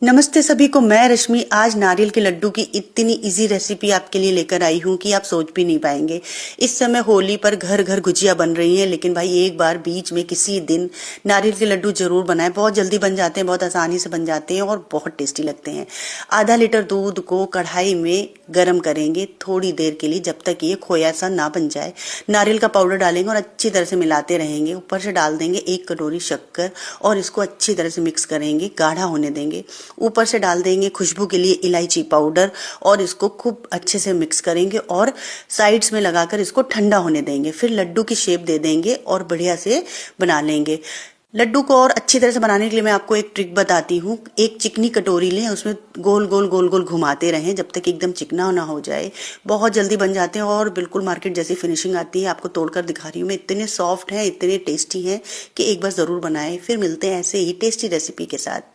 नमस्ते सभी को। मैं रश्मि आज नारियल के लड्डू की इतनी इजी रेसिपी आपके लिए लेकर आई हूँ कि आप सोच भी नहीं पाएंगे। इस समय होली पर घर घर गुजिया बन रही हैं, लेकिन भाई एक बार बीच में किसी दिन नारियल के लड्डू जरूर बनाएं। बहुत जल्दी बन जाते हैं, बहुत आसानी से बन जाते हैं और बहुत टेस्टी लगते हैं। आधा लीटर दूध को कढ़ाई में गर्म करेंगे थोड़ी देर के लिए, जब तक ये खोया सा ना बन जाए। नारियल का पाउडर डालेंगे और अच्छी तरह से मिलाते रहेंगे। ऊपर से डाल देंगे 1 कटोरी शक्कर और इसको अच्छी तरह से मिक्स करेंगे, गाढ़ा होने देंगे। ऊपर से डाल देंगे खुशबू के लिए इलायची पाउडर और इसको खूब अच्छे से मिक्स करेंगे और साइड्स में लगाकर इसको ठंडा होने देंगे। फिर लड्डू की शेप दे देंगे और बढ़िया से बना लेंगे। लड्डू को और अच्छी तरह से बनाने के लिए मैं आपको एक ट्रिक बताती हूँ। एक चिकनी कटोरी लें, उसमें गोल गोल गोल गोल घुमाते रहें जब तक एकदम चिकना ना हो जाए। बहुत जल्दी बन जाते हैं और बिल्कुल मार्केट जैसी फिनिशिंग आती है। आपको तोड़कर दिखा रही हूँ मैं, इतने सॉफ्ट हैं, इतने टेस्टी हैं कि एक बार जरूर बनाएं। फिर मिलते हैं ऐसे ही टेस्टी रेसिपी के साथ।